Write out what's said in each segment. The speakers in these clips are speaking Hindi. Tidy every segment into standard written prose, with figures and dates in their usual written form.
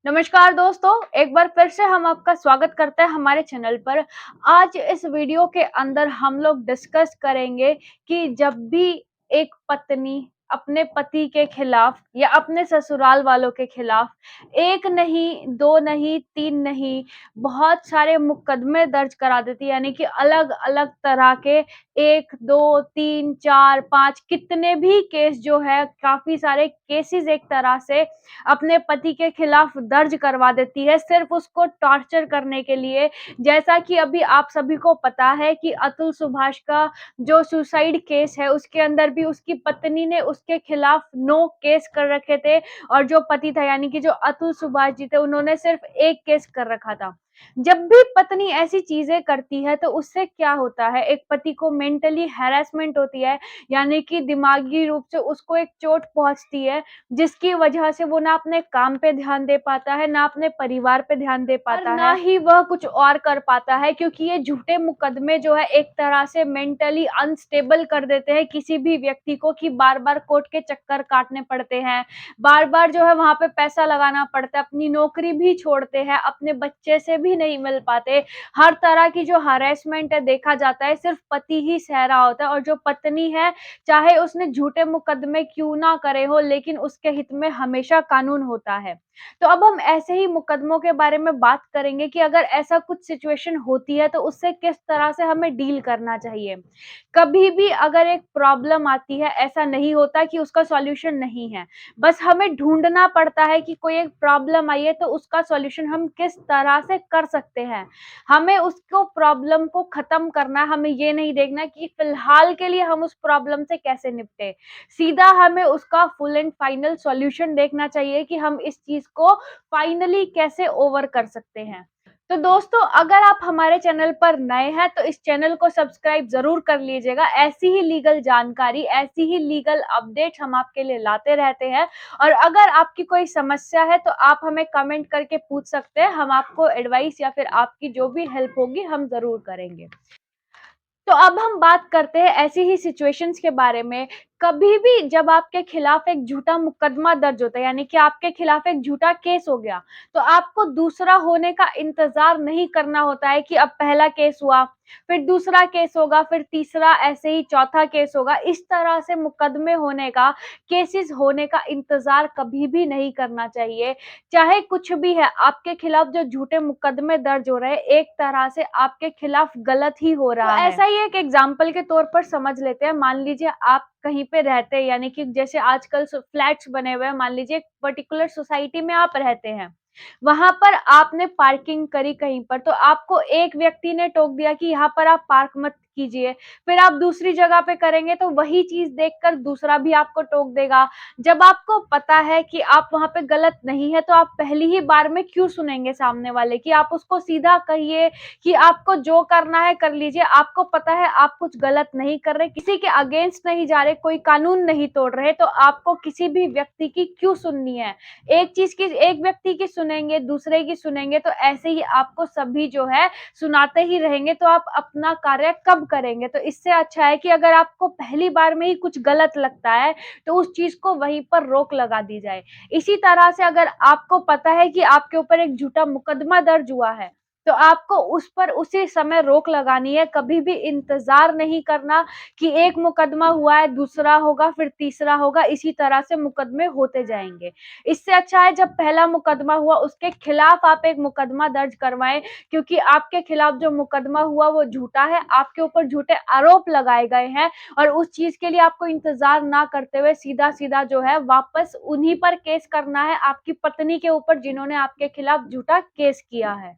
नमस्कार दोस्तों, एक बार फिर से हम आपका स्वागत करते हैं हमारे चैनल पर। आज इस वीडियो के अंदर हम लोग डिस्कस करेंगे कि जब भी एक पत्नी अपने पति के खिलाफ या अपने ससुराल वालों के खिलाफ एक नहीं, दो नहीं, तीन नहीं, बहुत सारे मुकदमे दर्ज करा देती है, यानी कि अलग-अलग तरह के 1, 2, 3, 4, 5 कितने भी केस जो है, काफ़ी सारे केसेज़ एक तरह से अपने पति के खिलाफ दर्ज करवा देती है सिर्फ उसको टॉर्चर करने के लिए। जैसा कि अभी आप सभी को पता है कि अतुल सुभाष का जो सुसाइड केस है उसके अंदर भी उसकी पत्नी ने उसके खिलाफ 9 केस कर रखे थे और जो पति था यानी कि जो अतुल सुभाष जी थे उन्होंने सिर्फ 1 केस कर रखा था। जब भी पत्नी ऐसी चीजें करती है तो उससे क्या होता है, एक पति को मेंटली हैरेसमेंट होती है, यानी कि दिमागी रूप से उसको एक चोट पहुंचती है जिसकी वजह से वो ना अपने काम पे ध्यान दे पाता है, ना अपने परिवार पे ध्यान दे पाता है, ना ही वह कुछ और कर पाता है, क्योंकि ये झूठे मुकदमे जो है एक तरह से मेंटली अनस्टेबल कर देते हैं किसी भी व्यक्ति को कि बार-बार कोर्ट के चक्कर काटने पड़ते हैं, बार-बार जो है वहाँ पे पैसा लगाना पड़ता है, अपनी नौकरी भी छोड़ते हैं, अपने बच्चे से भी नहीं मिल पाते। हर तरह की जो हैरेसमेंट है देखा जाता है सिर्फ पति ही सह रहा होता है और जो पत्नी है चाहे उसने झूठे मुकदमे क्यों ना करे हो लेकिन उसके हित में हमेशा कानून होता है। तो अब हम ऐसे ही मुकदमों के बारे में बात करेंगे कि अगर ऐसा कुछ सिचुएशन होती है तो उससे किस तरह से हमें डील करना चाहिए। कभी भी अगर एक प्रॉब्लम आती है ऐसा नहीं होता कि उसका सॉल्यूशन नहीं है। बस हमें ढूँढना पड़ता है कि कोई एक प्रॉब्लम आई है तो उसका सॉल्यूशन हम किस तरह से कर सकते हैं। हमें उसको प्रॉब्लम को खत्म करना है, हमें ये नहीं देखना कि फिलहाल के लिए हम उस प्रॉब्लम से कैसे निपटे। सीधा हमें उसका फुल एंड फाइनल सॉल्यूशन देखना चाहिए कि हम इस चीज़ को फाइनली कैसे ओवर कर सकते हैं। तो दोस्तों, अगर आप हमारे चैनल पर नए हैं तो इस चैनल को सब्सक्राइब ज़रूर कर लीजिएगा। ऐसी ही लीगल जानकारी, ऐसी ही लीगल अपडेट हम आपके लिए लाते रहते हैं और अगर आपकी कोई समस्या है तो आप हमें कमेंट करके पूछ सकते हैं। हम आपको एडवाइस या फिर आपकी जो भी हेल्प होगी हम ज़रूर करेंगे। तो अब हम बात करते हैं ऐसी ही सिचुएशंस के बारे में। कभी भी जब आपके खिलाफ एक झूठा मुकदमा दर्ज होता है, यानी कि आपके खिलाफ एक झूठा केस हो गया, तो आपको दूसरा होने का इंतज़ार नहीं करना होता है कि अब पहला केस हुआ, फिर दूसरा केस होगा, फिर तीसरा, ऐसे ही चौथा केस होगा। इस तरह से मुकदमे होने का, केसेज़ होने का इंतज़ार कभी भी नहीं करना चाहिए। चाहे कुछ भी है, आपके खिलाफ जो झूठे मुकदमे दर्ज हो रहे हैं, एक तरह से आपके खिलाफ गलत ही हो रहा है। ऐसा ही एक एग्जाम्पल के तौर पर समझ लेते हैं। मान लीजिए आप कहीं पे रहते हैं, यानी कि जैसे आजकल फ्लैट्स बने हुए हैं, मान लीजिए एक पर्टिकुलर सोसाइटी में आप रहते हैं। वहां पर आपने पार्किंग करी कहीं पर, तो आपको एक व्यक्ति ने टोक दिया कि यहाँ पर आप पार्क मत कीजिए। फिर आप दूसरी जगह पे करेंगे तो वही चीज देखकर दूसरा भी आपको टोक देगा। जब आपको पता है कि आप वहां पे गलत नहीं है तो आप पहली ही बार में क्यों सुनेंगे सामने वाले की? आप उसको सीधा कहिए कि आपको जो करना है कर लीजिए। आपको पता है आप कुछ गलत नहीं कर रहे, किसी के अगेंस्ट नहीं जा रहे, कोई कानून नहीं तोड़ रहे, तो आपको किसी भी व्यक्ति की क्यों सुननी है? एक व्यक्ति की सुनेंगे, दूसरे की सुनेंगे, तो ऐसे ही आपको सभी जो है सुनाते ही रहेंगे, तो आप अपना कार्य कब करेंगे? तो इससे अच्छा है कि अगर आपको पहली बार में ही कुछ गलत लगता है, तो उस चीज़ को वहीं पर रोक लगा दी जाए। इसी तरह से अगर आपको पता है कि आपके ऊपर एक झूठा मुकदमा दर्ज हुआ है, तो आपको उस पर उसी समय रोक लगानी है, कभी भी इंतज़ार नहीं करना कि एक मुकदमा हुआ है, दूसरा होगा, फिर तीसरा होगा, इसी तरह से मुकदमे होते जाएँगे। इससे अच्छा है जब पहला मुकदमा हुआ उसके खिलाफ आप एक मुकदमा दर्ज करवाएँ, क्योंकि आपके खिलाफ जो मुकदमा हुआ वो झूठा है, आपके ऊपर झूठे आरोप लगाए गए हैं और उस चीज़ के लिए आपको इंतज़ार ना करते हुए सीधा-सीधा जो है वापस उन्हीं पर केस करना है, आपकी पत्नी के ऊपर जिन्होंने आपके खिलाफ झूठा केस किया है।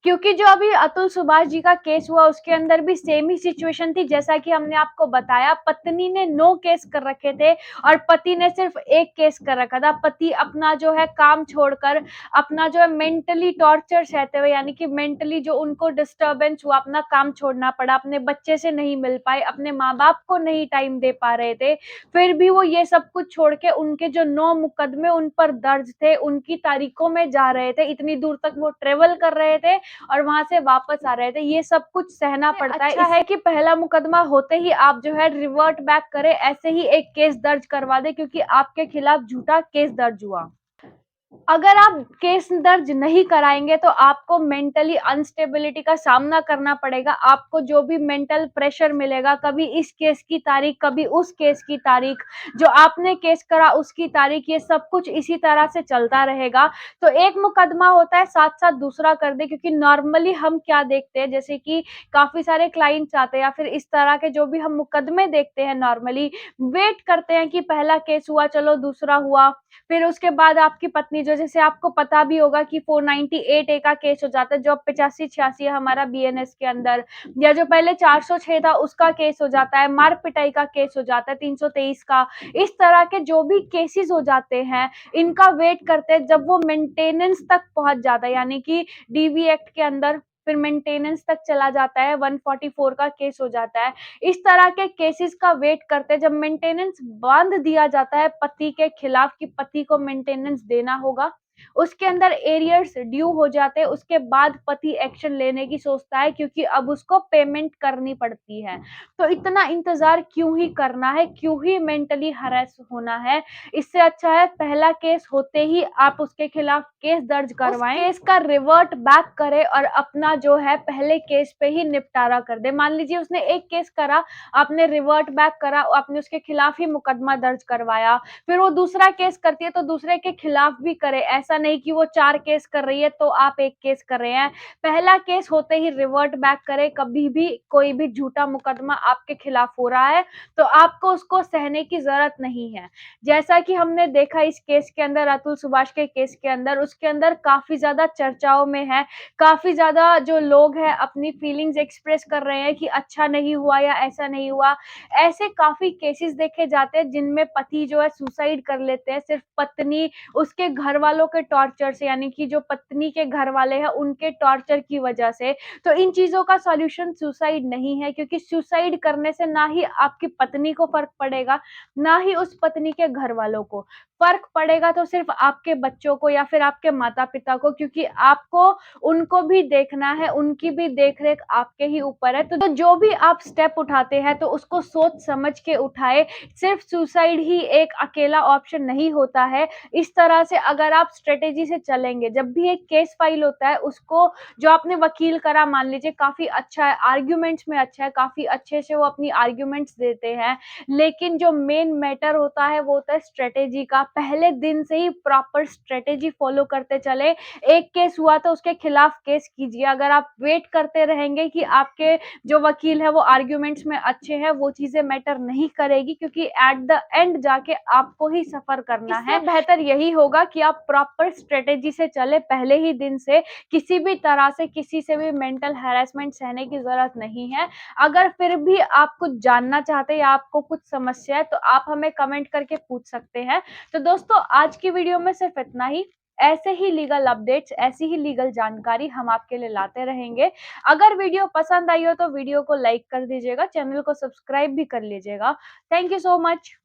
क्योंकि जो अभी अतुल सुभाष जी का केस हुआ उसके अंदर भी सेम ही सिचुएशन थी, जैसा कि हमने आपको बताया। पत्नी ने 9 केस कर रखे थे और पति ने सिर्फ 1 केस कर रखा था। पति अपना जो है काम छोड़कर, अपना जो है मेंटली टॉर्चर सहते हुए, यानी कि मेंटली जो उनको डिस्टर्बेंस हुआ, अपना काम छोड़ना पड़ा, अपने बच्चे से नहीं मिल पाए, अपने माँ-बाप को नहीं टाइम दे पा रहे थे। फिर भी वो ये सब कुछ छोड़ के उनके जो 9 मुकदमे उन पर दर्ज थे, उनकी तारीखों में जा रहे थे, इतनी दूर तक वो ट्रैवल कर रहे थे और वहाँ से वापस आ रहे थे। ये सब कुछ सहना पड़ता है। अच्छा है कि पहला मुकदमा होते ही आप जो है रिवर्ट बैक करें, ऐसे ही एक केस दर्ज करवा दें, क्योंकि आपके खिलाफ झूठा केस दर्ज हुआ। अगर आप केस दर्ज नहीं कराएँगे तो आपको मेंटली अनस्टेबिलिटी का सामना करना पड़ेगा। आपको जो भी मेंटल प्रेशर मिलेगा, कभी इस केस की तारीख, कभी उस केस की तारीख, जो आपने केस करा उसकी तारीख, ये सब कुछ इसी तरह से चलता रहेगा। तो एक मुकदमा होता है, साथ-साथ दूसरा कर दें, क्योंकि नॉर्मली हम क्या देखते हैं, जैसे कि काफ़ी सारे क्लाइंट्स आते हैं या फिर इस तरह के जो भी हम मुकदमे देखते हैं नॉर्मली, वेट करते हैं कि पहला केस हुआ, चलो दूसरा हुआ, फिर उसके बाद आपकी पत्नी, जो जैसे आपको पता भी होगा कि 498 ए का केस हो जाता है, जो अब 85-86 है हमारा बीएनएस के अंदर, या जो पहले 406 था उसका केस हो जाता है, मार पिटाई का केस हो जाता है 323 का। इस तरह के जो भी केसेस हो जाते हैं, इनका वेट करते हैं जब वो मेंटेनेंस तक पहुंच जाता है, यानी कि डीवी एक्ट के अंदर फिर मेंटेनेंस तक चला जाता है, 144 का केस हो जाता है। इस तरह के केसेस का वेट करते हैं, जब मेंटेनेंस बांध दिया जाता है पति के खिलाफ कि पति को मेंटेनेंस देना होगा, उसके अंदर एरियर्स ड्यू हो जाते हैं, उसके बाद पति एक्शन लेने की सोचता है, क्योंकि अब उसको पेमेंट करनी पड़ती है। तो इतना इंतजार क्यों ही करना है, क्यों ही मेंटली हरेस होना है। इससे अच्छा है पहला केस होते ही आप उसके खिलाफ केस दर्ज करवाएं, उस केस का रिवर्ट बैक करें और अपना जो है पहले केस पे ही निपटारा कर दे। मान लीजिए उसने एक केस करा, आपने रिवर्ट बैक करा, आपने उसके खिलाफ ही मुकदमा दर्ज करवाया, फिर वो दूसरा केस करती है तो दूसरे के खिलाफ भी करे। ऐसा नहीं कि वो 4 केस कर रही है तो आप 1 केस कर रहे हैं। पहला केस होते ही रिवर्ट बैक करे। कभी भी कोई भी झूठा मुकदमा आपके खिलाफ हो रहा है तो आपको उसको सहने की जरूरत नहीं है। जैसा कि हमने देखा इस केस के अंदर, अतुल सुभाष के केस के अंदर, उसके अंदर काफी ज्यादा चर्चाओं में है, काफी ज्यादा जो लोग हैं अपनी फीलिंग्स एक्सप्रेस कर रहे हैं कि अच्छा नहीं हुआ या ऐसा नहीं हुआ। ऐसे काफी केसेस देखे जाते हैं जिनमें पति जो है सुसाइड कर लेते हैं, सिर्फ पत्नी उसके घर वालों के टॉर्चर से, यानी कि जो पत्नी के घर वाले हैं उनके टॉर्चर की वजह से। तो इन चीजों का सॉल्यूशन सुसाइड नहीं है, क्योंकि सुसाइड करने से ना ही आपकी पत्नी को फर्क पड़ेगा, ना ही उस पत्नी के घर वालों को फर्क पड़ेगा, तो सिर्फ आपके बच्चों को या फिर आपके माता पिता को, क्योंकि आपको उनको भी देखना है, उनकी भी देखरेख आपके ही ऊपर है। तो जो भी आप स्टेप उठाते हैं तो उसको सोच समझ के उठाए। सिर्फ सुसाइड ही एक अकेला ऑप्शन नहीं होता है। इस तरह से अगर आप स्ट्रेटेजी से चलेंगे, जब भी एक केस फाइल होता है उसको, जो आपने वकील करा मान लीजिए काफी अच्छा है, आर्ग्यूमेंट्स में अच्छा है, काफी अच्छे से वो अपनी आर्ग्यूमेंट्स देते हैं, लेकिन जो मेन मैटर होता है वो होता है स्ट्रेटेजी का। पहले दिन से ही प्रॉपर स्ट्रेटेजी फॉलो करते चले। एक केस हुआ तो उसके खिलाफ केस कीजिए। अगर आप वेट करते रहेंगे कि आपके जो वकील है वो आर्ग्यूमेंट्स में अच्छे हैं, वो चीजें मैटर नहीं करेगी, क्योंकि एट द एंड जाके आपको ही सफर करना है। इससे बेहतर यही होगा कि आप प्रॉपर स्ट्रेटेजी से चले पहले ही दिन से। किसी भी तरह से किसी से भी मेंटल हैरेसमेंट सहने की जरूरत नहीं है। अगर फिर भी आप कुछ जानना चाहते हैं या आपको कुछ समस्या है तो आप हमें कमेंट करके पूछ सकते हैं। तो दोस्तों आज की वीडियो में सिर्फ इतना ही। ऐसे ही लीगल अपडेट्स, ऐसी ही लीगल जानकारी हम आपके लिए लाते रहेंगे। अगर वीडियो पसंद आई हो तो वीडियो को लाइक कर दीजिएगा, चैनल को सब्सक्राइब भी कर लीजिएगा। Thank you so much.